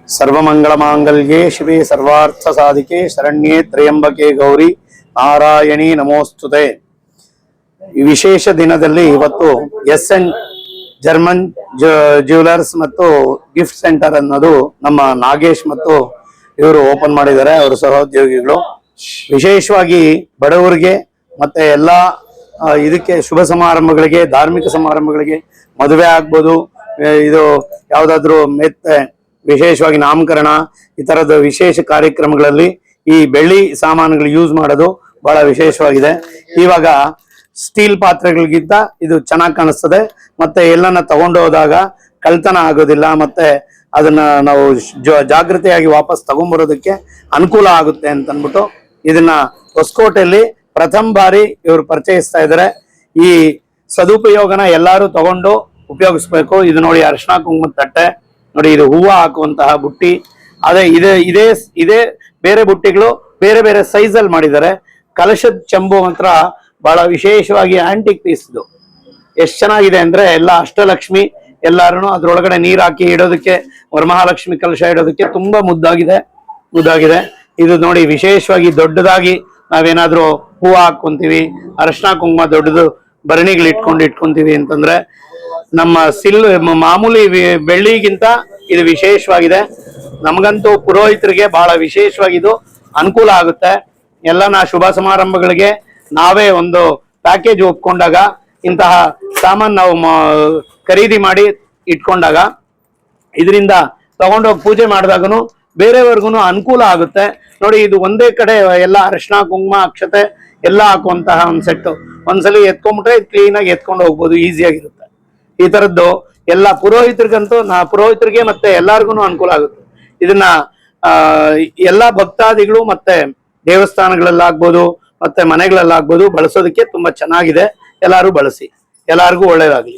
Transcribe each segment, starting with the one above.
सर्वमंगलमांगल्ये शिवे सर्वार्थ साधिके शरण्ये त्र्यंबके गौरी नारायणी नमोस्तुते। विशेष ದಿನದಲ್ಲಿ ಇವತ್ತು ಎಸ್ಎನ್ ಜರ್ಮನ್ ಜ್ಯುವೆಲರ್ಸ್ ಮತ್ತು ಗಿಫ್ಟ್ ಸೆಂಟರ್ ಅನ್ನೋದು ನಮ್ಮ ನಾಗೇಶ್ ಮತ್ತು ಇವರು ಓಪನ್ ಮಾಡಿದ್ದಾರೆ, ಅವರ ಸಹೋದ್ಯೋಗಿಗಳು. ವಿಶೇಷವಾಗಿ ಬಡವರಿಗೆ ಮತ್ತೆ ಎಲ್ಲಾ ಇದಕ್ಕೆ ಶುಭ ಸಮಾರಂಭಗಳಿಗೆ, ಧಾರ್ಮಿಕ ಸಮಾರಂಭಗಳಿಗೆ, ಮದುವೆ ಆಗ್ಬೋದು, ಇದು ಯಾವ್ದಾದ್ರು ಮೆತ್ತೆ ವಿಶೇಷವಾಗಿ ನಾಮಕರಣ ಈ ತರದ ವಿಶೇಷ ಕಾರ್ಯಕ್ರಮಗಳಲ್ಲಿ ಈ ಬೆಳ್ಳಿ ಸಾಮಾನುಗಳು ಯೂಸ್ ಮಾಡೋದು ಬಹಳ ವಿಶೇಷವಾಗಿದೆ. ಇವಾಗ ಸ್ಟೀಲ್ ಪಾತ್ರೆಗಳಿಗಿಂತ ಇದು ಚೆನ್ನಾಗಿ ಕಾಣಿಸ್ತದೆ, ಮತ್ತೆ ಎಲ್ಲನ್ನ ತಗೊಂಡು ಹೋದಾಗ ಕಳ್ತನ ಆಗೋದಿಲ್ಲ, ಮತ್ತೆ ಅದನ್ನ ನಾವು ಜಾಗೃತಿಯಾಗಿ ವಾಪಸ್ ತಗೊಂಡ್ಬರೋದಕ್ಕೆ ಅನುಕೂಲ ಆಗುತ್ತೆ ಅಂತ ಅಂದ್ಬಿಟ್ಟು ಇದನ್ನ ಹೊಸಕೋಟೆಯಲ್ಲಿ ಪ್ರಥಮ ಬಾರಿ ಇವರು ಪರಿಚಯಿಸ್ತಾ ಇದ್ದಾರೆ. ಈ ಸದುಪಯೋಗನ ಎಲ್ಲರೂ ತಗೊಂಡು ಉಪಯೋಗಿಸ್ಬೇಕು. ಇದು ನೋಡಿ ಅರಿಶಿನ ಕುಂಕುಮದ ತಟ್ಟೆ ನೋಡಿ, ಇದು ಹೂವು ಹಾಕುವಂತಹ ಬುಟ್ಟಿ. ಅದೇ ಇದೇ ಬೇರೆ ಬುಟ್ಟಿಗಳು ಬೇರೆ ಬೇರೆ ಸೈಜ್ ಅಲ್ಲಿ ಮಾಡಿದ್ದಾರೆ. ಕಲಶದ ಚೆಂಬು ಮಾತ್ರ ಬಹಳ ವಿಶೇಷವಾಗಿ ಆಂಟಿಕ್ ಪೀಸ್. ಇದು ಎಷ್ಟು ಚೆನ್ನಾಗಿದೆ ಅಂದ್ರೆ ಎಲ್ಲ ಅಷ್ಟಲಕ್ಷ್ಮಿ ಎಲ್ಲಾರು ಅದ್ರೊಳಗಡೆ ನೀರ್ ಹಾಕಿ ಇಡೋದಕ್ಕೆ, ವರಮಹಾಲಕ್ಷ್ಮಿ ಕಲಶ ಇಡೋದಕ್ಕೆ ತುಂಬಾ ಮುದ್ದಾಗಿದೆ. ಇದು ನೋಡಿ ವಿಶೇಷವಾಗಿ ದೊಡ್ಡದಾಗಿ ನಾವೇನಾದ್ರೂ ಹೂವು ಹಾಕೊಂತೀವಿ, ಅರಿಶಿನ ಕುಂಕುಮ ದೊಡ್ಡದು ಭರಣಿಗಳು ಇಟ್ಕೊಂತೀವಿ ಅಂತಂದ್ರೆ ನಮ್ಮ ಮಾಮೂಲಿ ಬೆಳ್ಳಿಗಿಂತ ಇದು ವಿಶೇಷವಾಗಿದೆ. ನಮಗಂತೂ ಪುರೋಹಿತರಿಗೆ ಬಹಳ ವಿಶೇಷವಾಗಿ ಇದು ಅನುಕೂಲ ಆಗುತ್ತೆ. ಎಲ್ಲ ಶುಭ ಸಮಾರಂಭಗಳಿಗೆ ನಾವೇ ಒಂದು ಪ್ಯಾಕೇಜ್ ಒಪ್ಕೊಂಡಾಗ ಇಂತಹ ಸಾಮಾನು ನಾವು ಖರೀದಿ ಮಾಡಿ ಇಟ್ಕೊಂಡಾಗ ಇದರಿಂದ ತಗೊಂಡೋಗಿ ಪೂಜೆ ಮಾಡಿದಾಗನು ಬೇರೆಯವ್ರಿಗೂ ಅನುಕೂಲ ಆಗುತ್ತೆ. ನೋಡಿ, ಇದು ಒಂದೇ ಕಡೆ ಎಲ್ಲ ಅರಿಶಿನ ಕುಂಕುಮ ಅಕ್ಷತೆ ಎಲ್ಲ ಹಾಕುವಂತಹ ಒಂದು ಸೆಟ್. ಒಂದ್ಸಲಿ ಎತ್ಕೊಂಡ್ಬಿಟ್ರೆ ಕ್ಲೀನ್ ಆಗಿ ಎತ್ಕೊಂಡು ಹೋಗ್ಬೋದು, ಈಸಿಯಾಗಿರುತ್ತೆ. ಈ ತರದ್ದು ಎಲ್ಲ ಪುರೋಹಿತರಿಗೆ ಮತ್ತೆ ಎಲ್ಲಾರ್ಗು ಅನುಕೂಲ ಆಗುತ್ತೆ. ಇದನ್ನ ಎಲ್ಲಾ ಭಕ್ತಾದಿಗಳು ಮತ್ತೆ ದೇವಸ್ಥಾನಗಳಲ್ಲಾಗ್ಬೋದು ಮತ್ತೆ ಮನೆಗಳಲ್ಲಾಗ್ಬೋದು ಬಳಸೋದಕ್ಕೆ ತುಂಬಾ ಚೆನ್ನಾಗಿದೆ. ಎಲ್ಲಾರು ಬಳಸಿ, ಎಲ್ಲಾರ್ಗು ಒಳ್ಳೇದಾಗ್ಲಿ.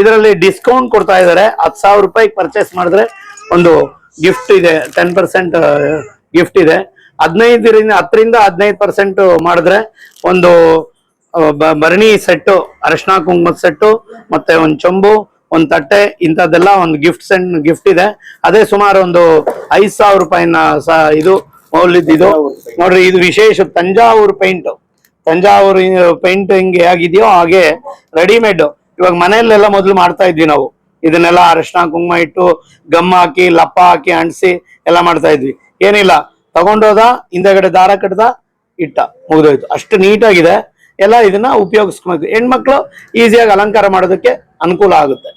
ಇದರಲ್ಲಿ ಡಿಸ್ಕೌಂಟ್ ಕೊಡ್ತಾ ಇದ್ದಾರೆ. 10,000 ರೂಪಾಯಿ ಪರ್ಚೇಸ್ ಮಾಡಿದ್ರೆ ಒಂದು ಗಿಫ್ಟ್ ಇದೆ, 10% ಗಿಫ್ಟ್ ಇದೆ. 10ರಿಂದ 15% ಮಾಡಿದ್ರೆ ಒಂದು ಭರಣಿ ಸೆಟ್ಟು, ಅರಿಶಿನ ಕುಂಕುಮದ ಸೆಟ್ಟು, ಮತ್ತೆ ಒಂದು ಚೊಂಬು, ಒಂದು ತಟ್ಟೆ, ಇಂಥದ್ದೆಲ್ಲ ಒಂದು ಗಿಫ್ಟ್ ಇದೆ. ಅದೇ ಸುಮಾರು ಒಂದು 5,000 ರೂಪಾಯಿನ ಇದು ಮೌಲ್ಯದ್ದು. ನೋಡ್ರಿ, ಇದು ವಿಶೇಷ ತಂಜಾವೂರು ಪೇಂಟ್ ಹಿಂಗೆ ಆಗಿದೆಯೋ ಹಾಗೆ ರೆಡಿಮೇಡ್. ಇವಾಗ ಮನೆಯಲ್ಲೆಲ್ಲ ಮೊದಲು ಮಾಡ್ತಾ ಇದ್ವಿ ನಾವು. ಇದನ್ನೆಲ್ಲ ಅರಿಶಿನ ಕುಂಕುಮ ಇಟ್ಟು ಗಮ್ ಹಾಕಿ ಲಪ್ಪ ಹಾಕಿ ಅಂಟಿಸಿ ಎಲ್ಲ ಮಾಡ್ತಾ ಇದ್ವಿ. ಏನಿಲ್ಲ, ತಗೊಂಡೋದ ಹಿಂದೆಗಡೆ ದಾರ ಕಟ್ಟದ ಇಟ್ಟ, ಮುಗಿದೋಯ್ತು. ಅಷ್ಟು ನೀಟಾಗಿದೆ. ಎಲ್ಲ ಇದನ್ನ ಉಪಯೋಗಿಸ್ಬೇಕು. ಹೆಣ್ಮಕ್ಳು ಈಸಿಯಾಗಿ ಅಲಂಕಾರ ಮಾಡೋದಕ್ಕೆ ಅನುಕೂಲ ಆಗುತ್ತೆ.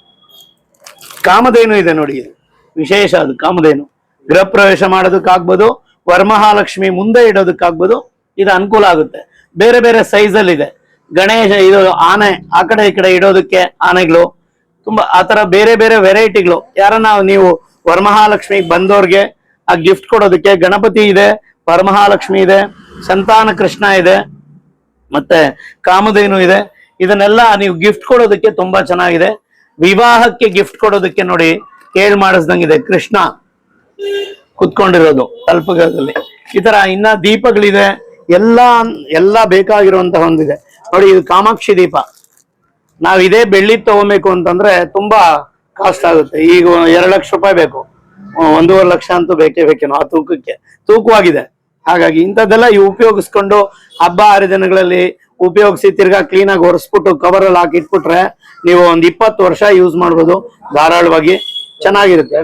ಕಾಮಧೇನು ಇದೆ ನೋಡಿ, ಇದು ವಿಶೇಷ. ಅದು ಕಾಮಧೇನು ಗೃಹ ಪ್ರವೇಶ ಮಾಡೋದಕ್ಕಾಗ್ಬೋದು, ವರಮಹಾಲಕ್ಷ್ಮಿ ಮುಂದೆ ಇಡೋದಕ್ಕಾಗ್ಬೋದು. ಇದು ಅನುಕೂಲ ಆಗುತ್ತೆ. ಬೇರೆ ಬೇರೆ ಸೈಜ್ ಅಲ್ಲಿ ಇದೆ. ಗಣೇಶ, ಇದು ಆನೆ, ಆ ಕಡೆ ಈ ಕಡೆ ಇಡೋದಕ್ಕೆ ಆನೆಗಳು, ತುಂಬಾ ಆತರ ಬೇರೆ ಬೇರೆ ವೆರೈಟಿಗಳು. ಯಾರನ್ನ ನೀವು ವರಮಹಾಲಕ್ಷ್ಮಿಗೆ ಬಂದವ್ರಿಗೆ ಆ ಗಿಫ್ಟ್ ಕೊಡೋದಕ್ಕೆ ಗಣಪತಿ ಇದೆ, ವರಮಹಾಲಕ್ಷ್ಮಿ ಇದೆ, ಸಂತಾನ ಕೃಷ್ಣ ಇದೆ, ಮತ್ತೆ ಕಾಮಧೇನು ಇದೆ. ಇದನ್ನೆಲ್ಲ ನೀವು ಗಿಫ್ಟ್ ಕೊಡೋದಕ್ಕೆ ತುಂಬಾ ಚೆನ್ನಾಗಿದೆ. ವಿವಾಹಕ್ಕೆ ಗಿಫ್ಟ್ ಕೊಡೋದಕ್ಕೆ ನೋಡಿ ಕೇಳ್ ಮಾಡಿಸ್ದಂಗಿದೆ. ಕೃಷ್ಣ ಕುತ್ಕೊಂಡಿರೋದು ತಲ್ಪದಲ್ಲಿ. ಈ ತರ ಇನ್ನ ದೀಪಗಳಿದೆ. ಎಲ್ಲ ಬೇಕಾಗಿರುವಂತಹ ಒಂದಿದೆ ನೋಡಿ. ಇದು ಕಾಮಾಕ್ಷಿ ದೀಪ. ನಾವ್ ಇದೇ ಬೆಳ್ಳಿ ತಗೋಬೇಕು ಅಂತಂದ್ರೆ ತುಂಬಾ ಕಾಸ್ಟ್ ಆಗುತ್ತೆ. ಈಗ 2 ಲಕ್ಷ ರೂಪಾಯಿ ಬೇಕು, 1.5 ಲಕ್ಷ ಅಂತೂ ಬೇಕೇನೋ ಆ ತೂಕವಾಗಿದೆ. ಹಾಗಾಗಿ ಇಂಥದ್ದೆಲ್ಲ ಉಪಯೋಗಿಸ್ಕೊಂಡು ಹಬ್ಬ ಹರಿದಿನಗಳಲ್ಲಿ ಉಪಯೋಗಿಸಿ ತಿರ್ಗಾ ಕ್ಲೀನ್ ಆಗಿ ಒರೆಸ್ಬಿಟ್ಟು ಕವರ್ ಅಲ್ಲಿ ಹಾಕಿ ಇಟ್ಬಿಟ್ರೆ ನೀವು ಒಂದು 20 ವರ್ಷ ಯೂಸ್ ಮಾಡ್ಬೋದು ಧಾರಾಳವಾಗಿ. ಚೆನ್ನಾಗಿರುತ್ತೆ.